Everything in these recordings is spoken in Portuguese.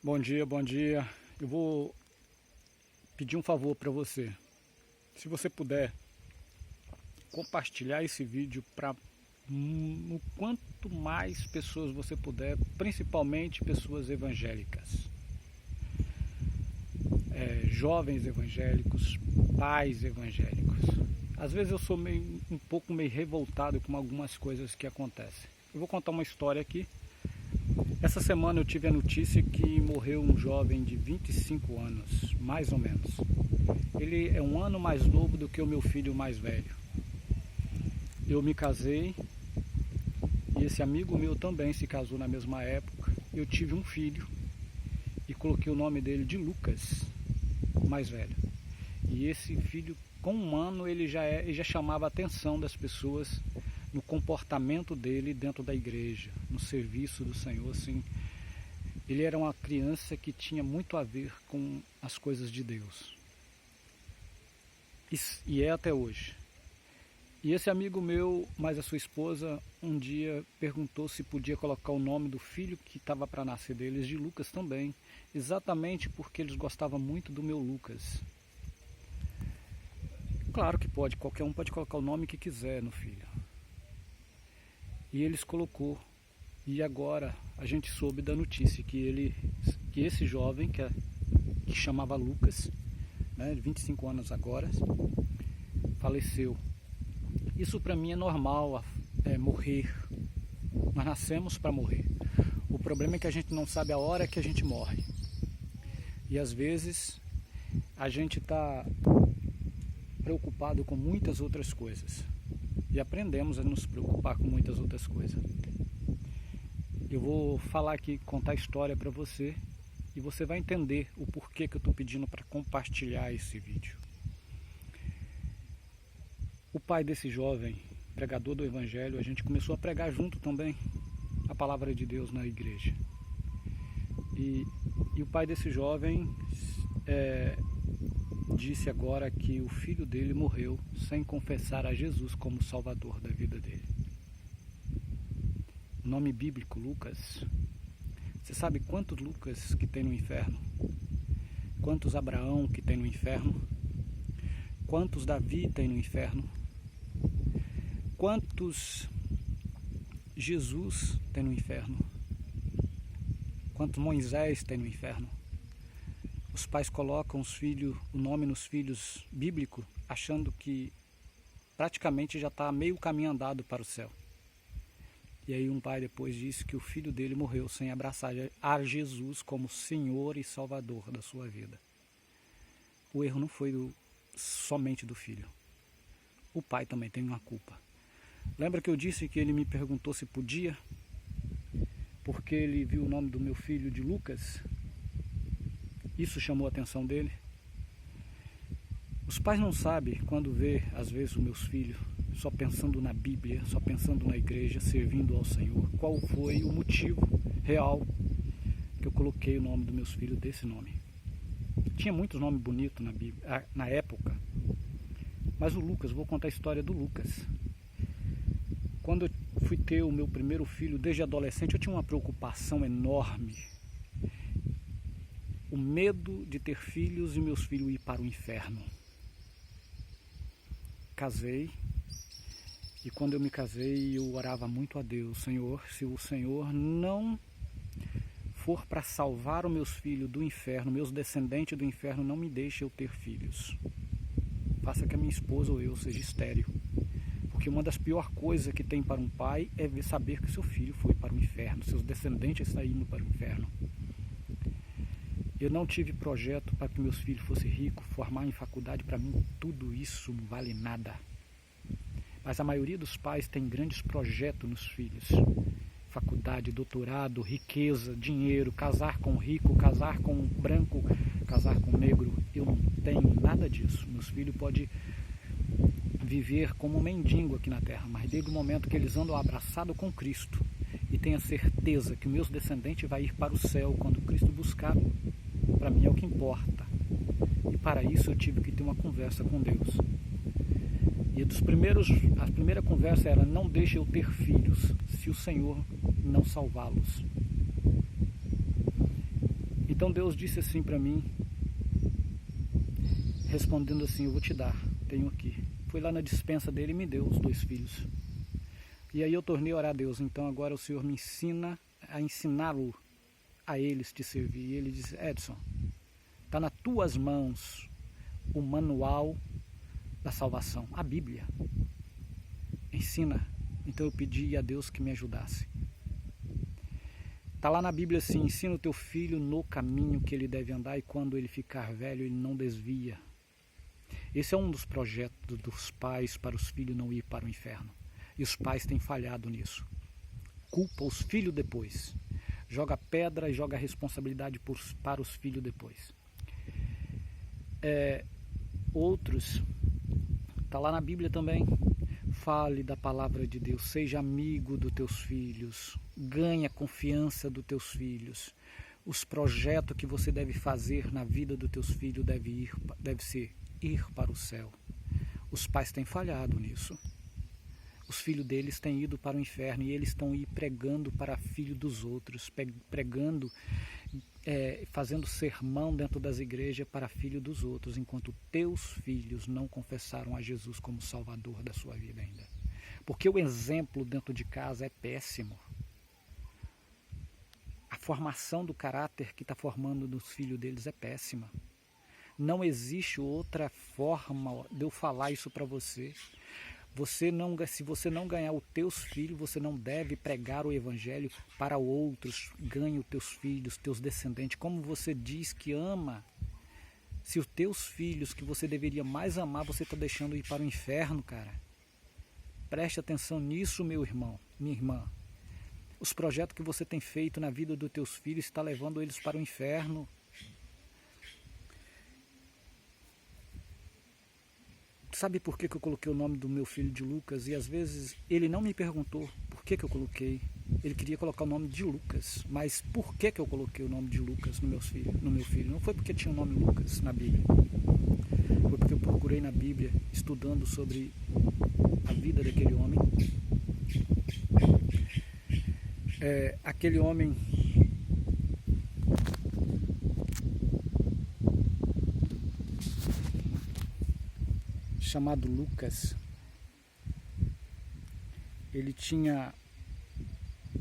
Bom dia, bom dia. Eu vou pedir um favor para você. Se você puder compartilhar esse vídeo para o quanto mais pessoas você puder, principalmente pessoas evangélicas, jovens evangélicos, pais evangélicos. Às vezes eu sou um pouco revoltado com algumas coisas que acontecem. Eu vou contar uma história aqui. Essa semana eu tive a notícia que morreu um jovem de 25 anos, mais ou menos. Ele é um ano mais novo do que o meu filho mais velho. Eu me casei e esse amigo meu também se casou na mesma época. Eu tive um filho e coloquei o nome dele de Lucas, mais velho. E esse filho, com um ano, ele já chamava a atenção das pessoas no comportamento dele dentro da igreja, no serviço do Senhor, assim. Ele era uma criança que tinha muito a ver com as coisas de Deus. E é até hoje. E esse amigo meu, mais a sua esposa, um dia perguntou se podia colocar o nome do filho que estava para nascer deles de Lucas também, exatamente porque eles gostavam muito do meu Lucas. Claro que pode, qualquer um pode colocar o nome que quiser no filho. E eles colocou. E agora a gente soube da notícia que esse jovem, que chamava Lucas, né, de 25 anos agora, faleceu. Isso para mim é normal, morrer. Nós nascemos para morrer. O problema é que a gente não sabe a hora que a gente morre. E às vezes a gente está preocupado com muitas outras coisas. E aprendemos a nos preocupar com muitas outras coisas. Eu vou falar aqui, contar a história para você, e você vai entender o porquê que eu estou pedindo para compartilhar esse vídeo. O pai desse jovem, pregador do Evangelho, a gente começou a pregar junto também a palavra de Deus na igreja. E o pai desse jovem disse agora que o filho dele morreu sem confessar a Jesus como Salvador da vida dele. O nome bíblico, Lucas. Você sabe quantos Lucas que tem no inferno? Quantos Abraão que tem no inferno? Quantos Davi tem no inferno? Quantos Jesus tem no inferno? Quantos Moisés tem no inferno? Os pais colocam o nome nos filhos bíblico, achando que praticamente já está meio caminho andado para o céu. E aí um pai depois disse que o filho dele morreu sem abraçar a Jesus como Senhor e Salvador da sua vida. O erro não foi somente do filho. O pai também tem uma culpa. Lembra que eu disse que ele me perguntou se podia? Porque ele viu o nome do meu filho de Lucas? Isso chamou a atenção dele. Os pais não sabem quando vê, às vezes, os meus filhos só pensando na Bíblia, só pensando na igreja, servindo ao Senhor. Qual foi o motivo real que eu coloquei o nome dos meus filhos desse nome? Tinha muitos nomes bonitos na Bíblia, na época. Mas o Lucas, vou contar a história do Lucas. Quando eu fui ter o meu primeiro filho, desde adolescente, eu tinha uma preocupação enorme. O medo de ter filhos e meus filhos ir para o inferno. Casei, e quando eu me casei, eu orava muito a Deus: Senhor, se o Senhor não for para salvar os meus filhos do inferno, meus descendentes do inferno, não me deixe eu ter filhos. Faça que a minha esposa ou eu seja estéril. Porque uma das piores coisas que tem para um pai é saber que seu filho foi para o inferno, seus descendentes estão indo para o inferno. Eu não tive projeto para que meus filhos fossem ricos, formar em faculdade. Para mim tudo isso não vale nada. Mas a maioria dos pais tem grandes projetos nos filhos. Faculdade, doutorado, riqueza, dinheiro, casar com rico, casar com branco, casar com negro. Eu não tenho nada disso. Meus filhos podem viver como mendigo aqui na terra, mas desde o momento que eles andam abraçados com Cristo e tenho a certeza que meus descendentes vão ir para o céu quando Cristo buscar, para mim é o que importa. E para isso eu tive que ter uma conversa com Deus. E a primeira conversa era: não deixe eu ter filhos se o Senhor não salvá-los. Então Deus disse assim para mim, respondendo assim, eu vou te dar, tenho aqui. Fui lá na despensa dele e me deu os 2 filhos. E aí eu tornei a orar a Deus, então agora o Senhor me ensina a ensiná-lo a eles te servir. E ele disse, Edson, está nas tuas mãos o manual da salvação, a Bíblia. Ensina. Então eu pedi a Deus que me ajudasse. Está lá na Bíblia assim, ensina o teu filho no caminho que ele deve andar e quando ele ficar velho ele não desvia. Esse é um dos projetos dos pais para os filhos não ir para o inferno. E os pais têm falhado nisso. Culpa os filhos depois. Joga pedra e joga a responsabilidade para os filhos depois. Outros, está lá na Bíblia também. Fale da palavra de Deus, seja amigo dos teus filhos, ganhe a confiança dos teus filhos. Os projetos que você deve fazer na vida dos teus filhos deve ser ir para o céu. Os pais têm falhado nisso. Os filhos deles têm ido para o inferno e eles estão aí pregando para filho dos outros, pregando, fazendo sermão dentro das igrejas para filho dos outros, enquanto teus filhos não confessaram a Jesus como Salvador da sua vida ainda. Porque o exemplo dentro de casa é péssimo. A formação do caráter que está formando nos filhos deles é péssima. Não existe outra forma de eu falar isso para você. Se você não ganhar os teus filhos, você não deve pregar o evangelho para outros. Ganhe os teus filhos, teus descendentes. Como você diz que ama, se os teus filhos que você deveria mais amar, você está deixando ir para o inferno, cara. Preste atenção nisso, meu irmão, minha irmã. Os projetos que você tem feito na vida dos teus filhos está levando eles para o inferno. Sabe por que eu coloquei o nome do meu filho de Lucas? E às vezes ele não me perguntou por que eu coloquei. Ele queria colocar o nome de Lucas. Mas por que eu coloquei o nome de Lucas no meu filho? Não foi porque tinha o nome Lucas na Bíblia. Foi porque eu procurei na Bíblia, estudando sobre a vida daquele homem. Aquele homem chamado Lucas, ele tinha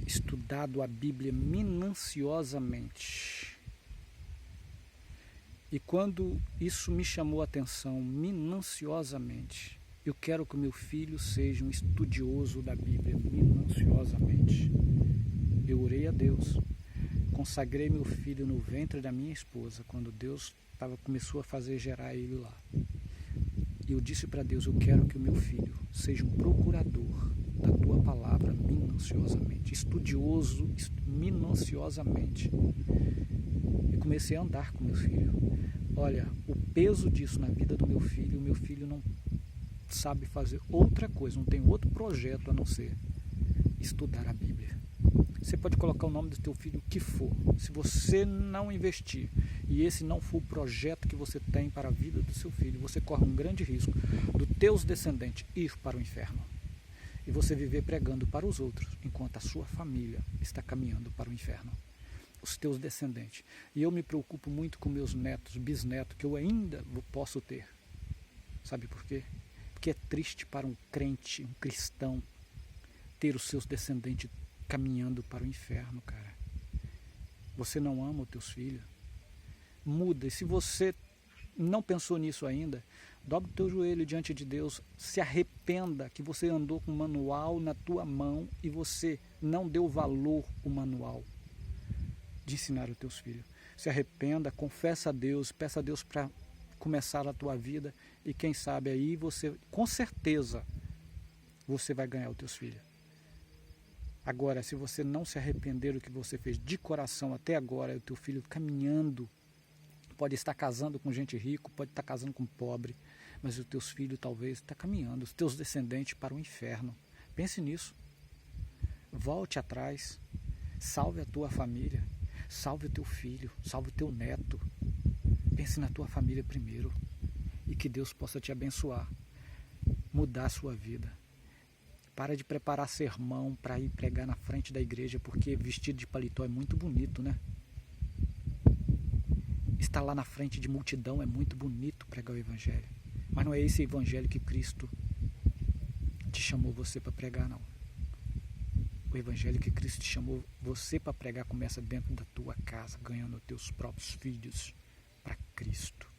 estudado a Bíblia minuciosamente. E quando isso me chamou a atenção, minuciosamente, eu quero que o meu filho seja um estudioso da Bíblia, minuciosamente. Eu orei a Deus, consagrei meu filho no ventre da minha esposa, quando Deus começou a fazer gerar ele lá. E eu disse para Deus, eu quero que o meu filho seja um procurador da tua palavra minuciosamente, estudioso minuciosamente. E comecei a andar com meu filho. Olha, o peso disso na vida do meu filho não sabe fazer outra coisa, não tem outro projeto a não ser estudar a Bíblia. Você pode colocar o nome do teu filho o que for. Se você não investir e esse não for o projeto que você tem para a vida do seu filho, você corre um grande risco dos teus descendentes ir para o inferno. E você viver pregando para os outros, enquanto a sua família está caminhando para o inferno. Os teus descendentes. E eu me preocupo muito com meus netos, bisnetos, que eu ainda posso ter. Sabe por quê? Porque é triste para um crente, um cristão, ter os seus descendentes caminhando para o inferno, cara. Você não ama os teus filhos? Muda. E se você não pensou nisso ainda, dobre o teu joelho diante de Deus, se arrependa que você andou com o manual na tua mão e você não deu valor ao manual de ensinar os teus filhos. Se arrependa, confessa a Deus, peça a Deus para começar a tua vida e quem sabe aí você, com certeza, você vai ganhar os teus filhos. Agora, se você não se arrepender do que você fez de coração até agora, o teu filho caminhando, pode estar casando com gente rica, pode estar casando com pobre, mas os teus filhos talvez estão caminhando, os teus descendentes para o inferno. Pense nisso. Volte atrás, salve a tua família, salve o teu filho, salve o teu neto. Pense na tua família primeiro e que Deus possa te abençoar, mudar a sua vida. Para de preparar sermão para ir pregar na frente da igreja, porque vestido de paletó é muito bonito, né? Estar lá na frente de multidão é muito bonito pregar o evangelho. Mas não é esse evangelho que Cristo te chamou você para pregar, não. O evangelho que Cristo te chamou você para pregar começa dentro da tua casa, ganhando os teus próprios filhos para Cristo.